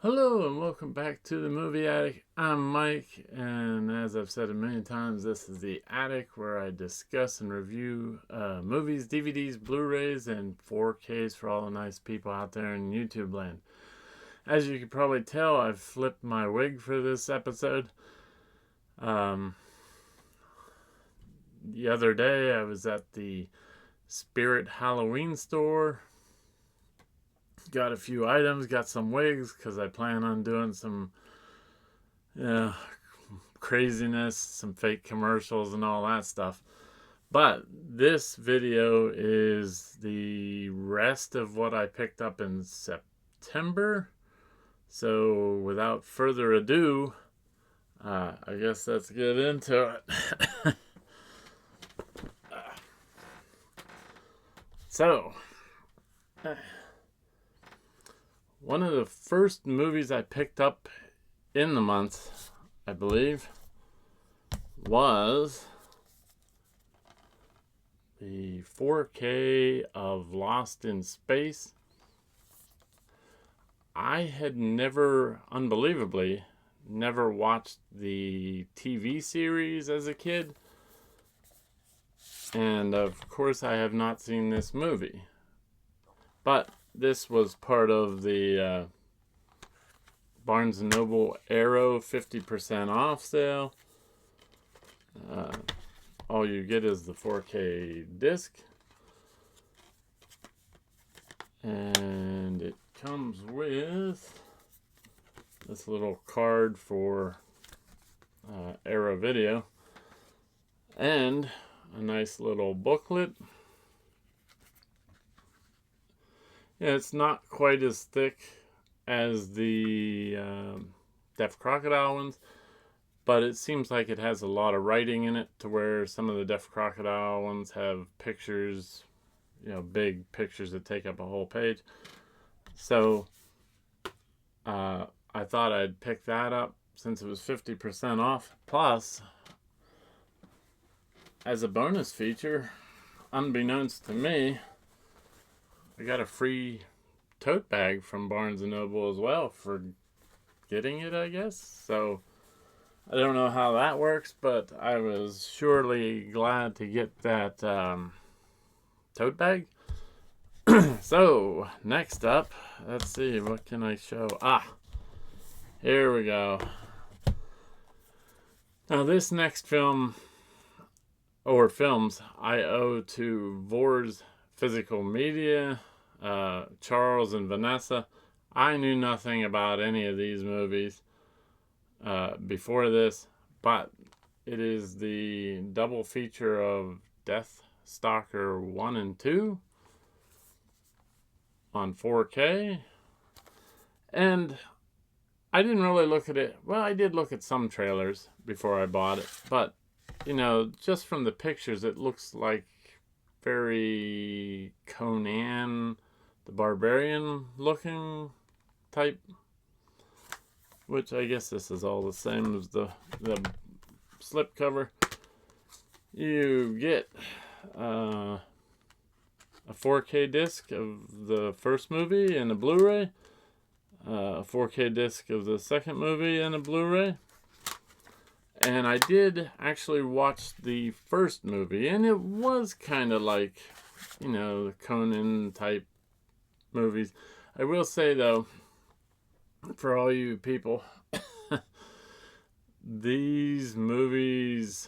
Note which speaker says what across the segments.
Speaker 1: Hello and welcome back to the Movie Attic. I'm Mike, and as I've said a million times, this is the Attic where I discuss and review movies, DVDs, Blu-rays, and 4Ks for all the nice people out there in YouTube land. As you can probably tell, I've flipped my wig for this episode. The other day, I was at the Spirit Halloween store. Got a few items, got some wigs because I plan on doing some craziness, some fake commercials and all that stuff. But this video is the rest of what I picked up in September. So without further ado, I guess let's get into it. So, one of the first movies I picked up in the month, I believe, was the 4K of Lost in Space. I had unbelievably, never watched the TV series as a kid. And of course, I have not seen this movie. But this was part of the Barnes & Noble Arrow 50% off sale. All you get is the 4K disc. And it comes with this little card for Arrow Video. And a nice little booklet. Yeah, it's not quite as thick as the Deaf Crocodile ones, but it seems like it has a lot of writing in it to where some of the Deaf Crocodile ones have pictures, big pictures that take up a whole page. So I thought I'd pick that up since it was 50% off. Plus, as a bonus feature, unbeknownst to me, I got a free tote bag from Barnes & Noble as well for getting it, I guess. So, I don't know how that works, but I was surely glad to get that tote bag. So, next up, let's see, what can I show? Here we go. Now, this next film, or films, I owe to Vors Physical Media, Charles and Vanessa. I knew nothing about any of these movies before this, but it is the double feature of Death Stalker 1 and 2 on 4K. And I didn't really look at it. Well, I did look at some trailers before I bought it, but just from the pictures, it looks like very Conan the Barbarian looking type, which I guess this is all the same as the slipcover. You get a 4K disc of the first movie and a Blu-ray, a 4K disc of the second movie and a Blu-ray. And I did actually watch the first movie, and it was kind of like, the Conan type movies. I will say, though, for all you people, these movies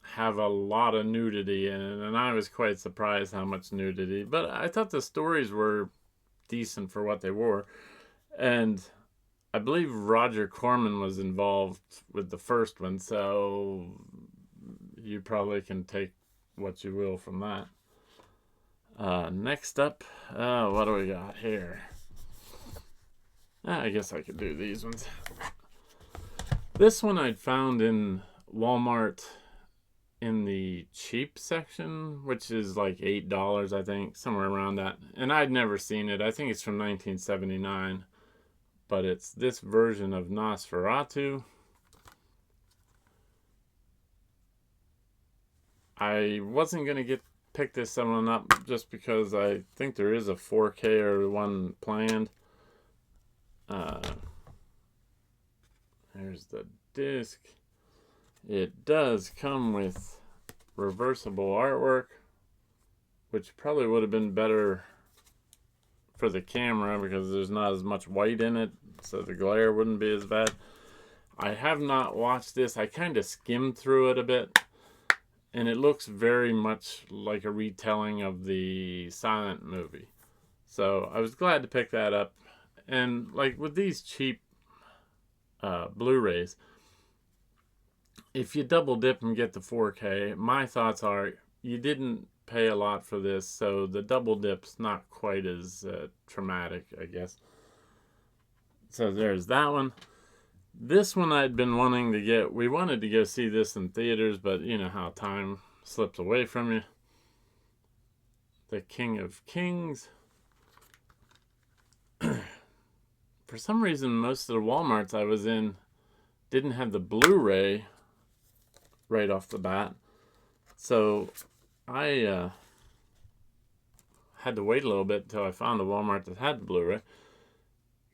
Speaker 1: have a lot of nudity in it, and I was quite surprised how much nudity. But I thought the stories were decent for what they were. And I believe Roger Corman was involved with the first one, so you probably can take what you will from that. Next up, what do we got here? I guess I could do these ones. This one I'd found in Walmart in the cheap section, which is like $8, I think, somewhere around that. And I'd never seen it. I think it's from 1979. But it's this version of Nosferatu. I wasn't going to pick this one up just because I think there is a 4K or one planned. There's the disc. It does come with reversible artwork, which probably would have been better for the camera because there's not as much white in it, so the glare wouldn't be as bad. I have not watched this. I kind of skimmed through it a bit, and it looks very much like a retelling of the Silent movie. So I was glad to pick that up. And like with these cheap Blu-rays, if you double dip and get the 4K, my thoughts are you didn't pay a lot for this, so the double dip's not quite as traumatic, I guess. So there's that one. This one I'd been wanting to get. We wanted to go see this in theaters, but you know how time slips away from you. The King of Kings. For some reason, most of the Walmarts I was in didn't have the Blu-ray right off the bat. So I had to wait a little bit until I found a Walmart that had the Blu-ray.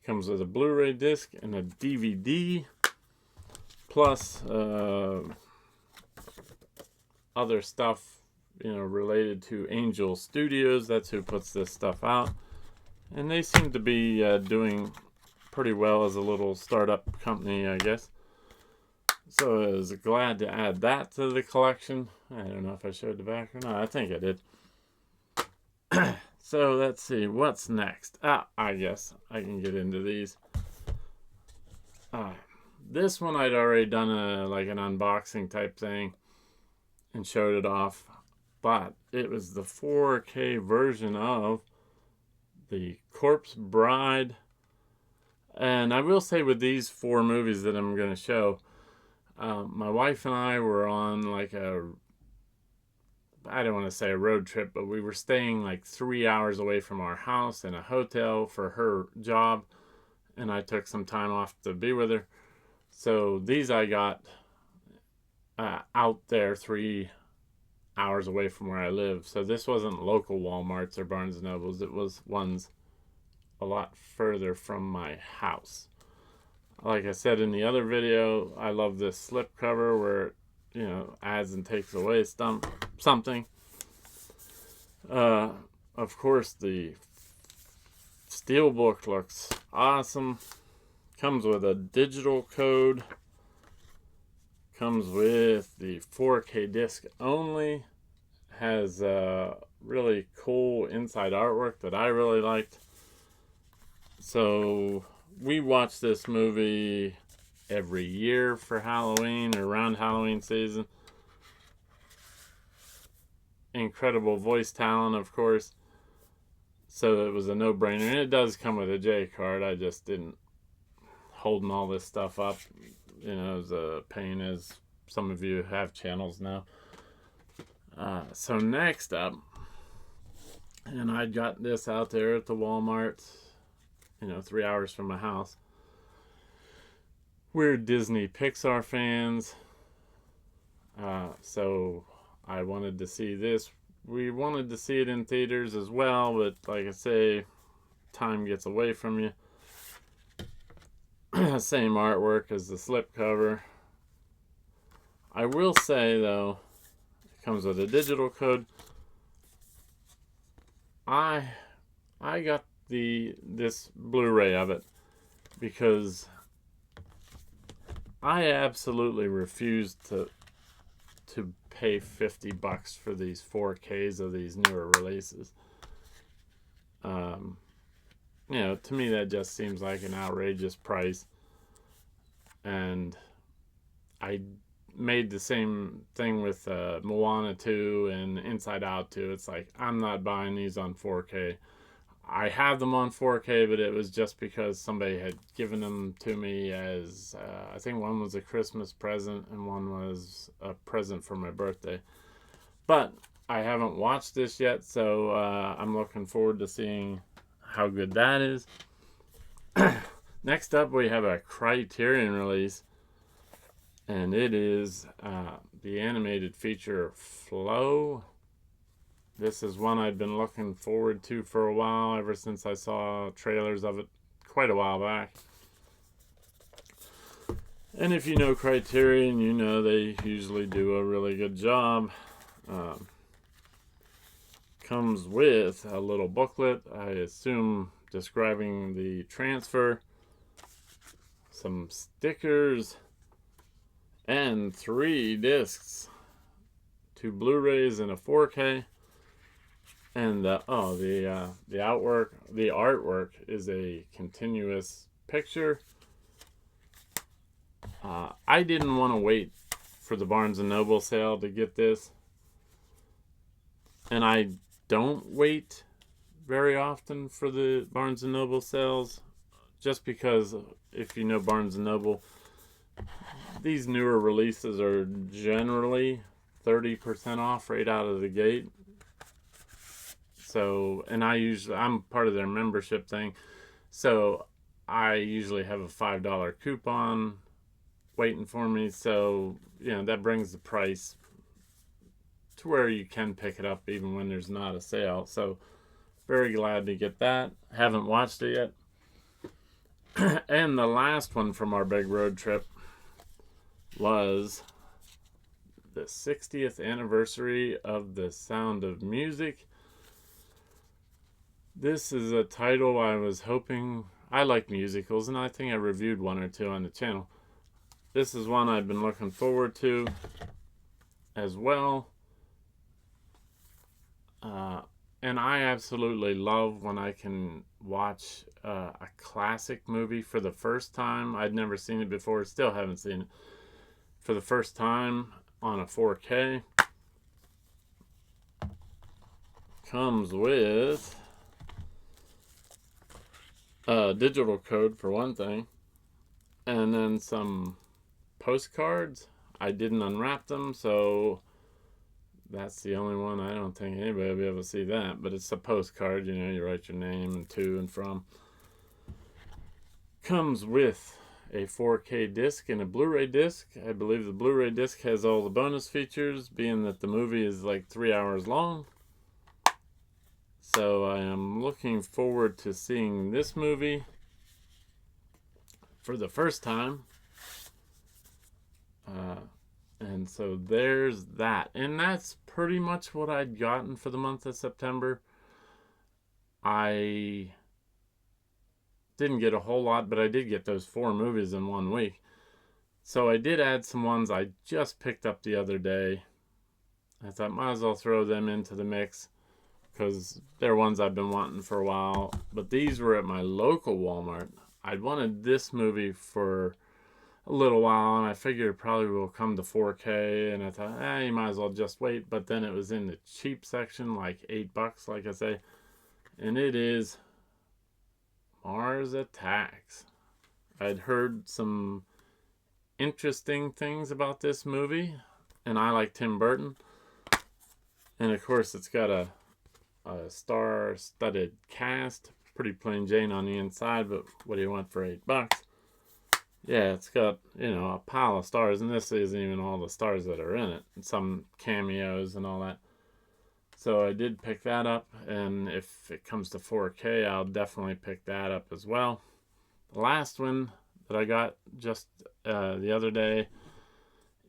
Speaker 1: Comes with a Blu-ray disc and a DVD, plus other stuff, you know, related to Angel Studios. That's who puts this stuff out, and they seem to be doing pretty well as a little startup company, I guess. So I was glad to add that to the collection. I don't know if I showed the back or not. I think I did. So let's see, what's next? I guess I can get into these. This one I'd already done like an unboxing type thing and showed it off, but it was the 4K version of The Corpse Bride. And I will say with these 4 movies that I'm going to show, my wife and I were on like I don't want to say a road trip, but we were staying like 3 hours away from our house in a hotel for her job, and I took some time off to be with her. So these I got out there 3 hours away from where I live. So this wasn't local Walmarts or Barnes & Nobles. It was ones a lot further from my house. Like I said in the other video, I love this slip cover where it, you know, adds and takes away something. Of course, the steelbook looks awesome. Comes with a digital code. Comes with the 4K disc only. Has really cool inside artwork that I really liked. So we watch this movie every year for Halloween or around Halloween season. Incredible voice talent, of course. So it was a no-brainer. And it does come with a J card. I just didn't holding all this stuff up. You know, as a pain as some of you have channels now. So next up, and I got this out there at the Walmart, you know, 3 hours from my house. We're Disney Pixar fans, so I wanted to see this. We wanted to see it in theaters as well, but like I say, time gets away from you. Same artwork as the slipcover. I will say though, it comes with a digital code. I got this Blu-ray of it because I absolutely refuse to pay $50 for these 4Ks of these newer releases. You know, to me that just seems like an outrageous price. And I made the same thing with Moana 2 and Inside Out 2. It's like, I'm not buying these on 4K. I have them on 4K, but it was just because somebody had given them to me as, I think one was a Christmas present and one was a present for my birthday. But I haven't watched this yet, so I'm looking forward to seeing how good that is. Next up, we have a Criterion release, and it is the animated feature Flow. This is one I've been looking forward to for a while, ever since I saw trailers of it quite a while back. And if you know Criterion, you know they usually do a really good job. Comes with a little booklet, I assume, describing the transfer, some stickers, and 3 discs, 2 Blu-rays and a 4K. And the artwork is a continuous picture. I didn't want to wait for the Barnes & Noble sale to get this. And I don't wait very often for the Barnes & Noble sales. Just because, if you know Barnes & Noble, these newer releases are generally 30% off right out of the gate. So, and I'm part of their membership thing. So, I usually have a $5 coupon waiting for me, so that brings the price to where you can pick it up even when there's not a sale. So very glad to get that. Haven't watched it yet. And the last one from our big road trip was the 60th anniversary of The Sound of Music. This is a title I was hoping. I like musicals, and I think I reviewed 1 or 2 on the channel. This is one I've been looking forward to as well. And I absolutely love when I can watch a classic movie for the first time. I'd never seen it before, still haven't seen it, for the first time on a 4K. Comes with a digital code for one thing, and then some postcards. I didn't unwrap them, so that's the only one. I don't think anybody will be able to see that, but it's a postcard. You write your name and to and from. Comes with a 4K disc and a Blu-ray disc. I believe the Blu-ray disc has all the bonus features, being that the movie is like 3 hours long. So I am looking forward to seeing this movie for the first time. And so there's that. And that's pretty much what I'd gotten for the month of September. I didn't get a whole lot, but I did get those 4 movies in 1 week. So I did add some ones I just picked up the other day. I thought might as well throw them into the mix, because they're ones I've been wanting for a while. But these were at my local Walmart. I'd wanted this movie for a little while, and I figured it probably will come to 4K, and I thought, you might as well just wait. But then it was in the cheap section, like $8, like I say, and it is Mars Attacks. I'd heard some interesting things about this movie, and I like Tim Burton, and of course it's got a star-studded cast. Pretty plain Jane on the inside, but what do you want for $8? Yeah, it's got, a pile of stars, and this isn't even all the stars that are in it. And some cameos and all that. So I did pick that up, and if it comes to 4K, I'll definitely pick that up as well. The last one that I got just the other day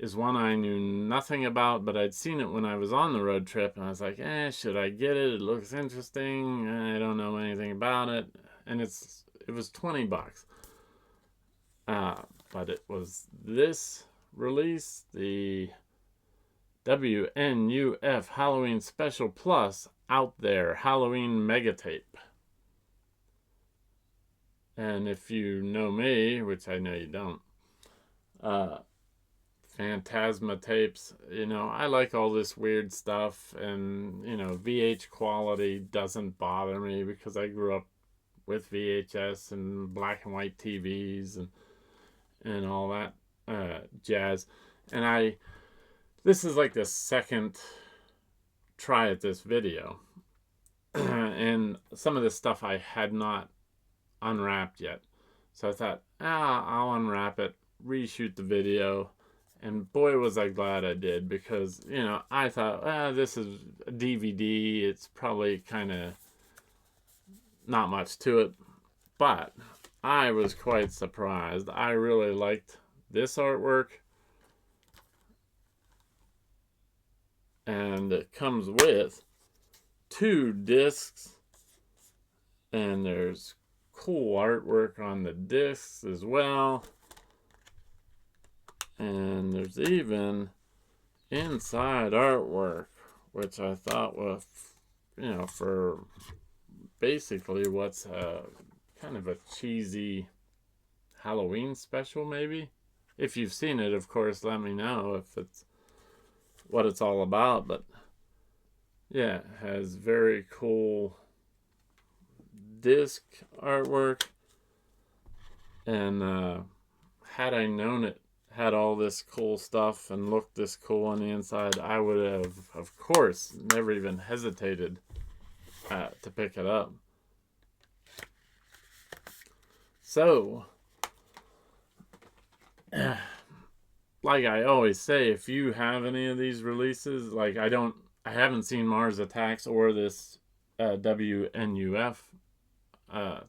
Speaker 1: is one I knew nothing about, but I'd seen it when I was on the road trip, and I was like, should I get it? It looks interesting. I don't know anything about it. And it was $20. But it was this release, the WNUF Halloween Special Plus Out There Halloween Mega Tape. And if you know me, which I know you don't, Phantasma tapes, I like all this weird stuff, and VH quality doesn't bother me because I grew up with VHS and black and white TVs and all that jazz. And this is like the second try at this video. And some of this stuff I had not unwrapped yet. So I thought, I'll unwrap it, reshoot the video. And boy, was I glad I did, because, I thought, this is a DVD. It's probably kind of not much to it. But I was quite surprised. I really liked this artwork. And it comes with 2 discs. And there's cool artwork on the discs as well. And there's even inside artwork, which I thought was, for basically what's kind of a cheesy Halloween special, maybe. If you've seen it, of course, let me know if it's what it's all about. But yeah, it has very cool disc artwork. And had I known it had all this cool stuff and looked this cool on the inside, I would have, of course, never even hesitated to pick it up. So, like I always say, if you have any of these releases, like I haven't seen Mars Attacks or this WNUF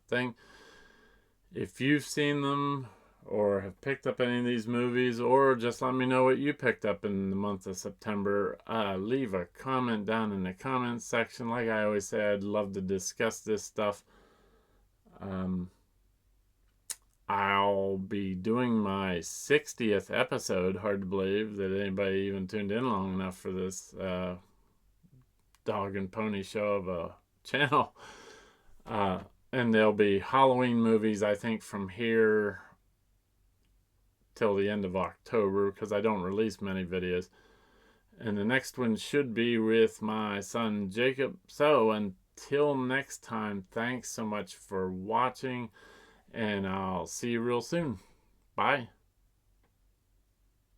Speaker 1: thing. If you've seen them or have picked up any of these movies, or just let me know what you picked up in the month of September, leave a comment down in the comments section. Like I always say, I'd love to discuss this stuff. I'll be doing my 60th episode. Hard to believe that anybody even tuned in long enough for this dog and pony show of a channel. And there'll be Halloween movies, I think, from here till the end of October, because I don't release many videos. And the next one should be with my son Jacob. So until next time, thanks so much for watching, and I'll see you real soon. Bye.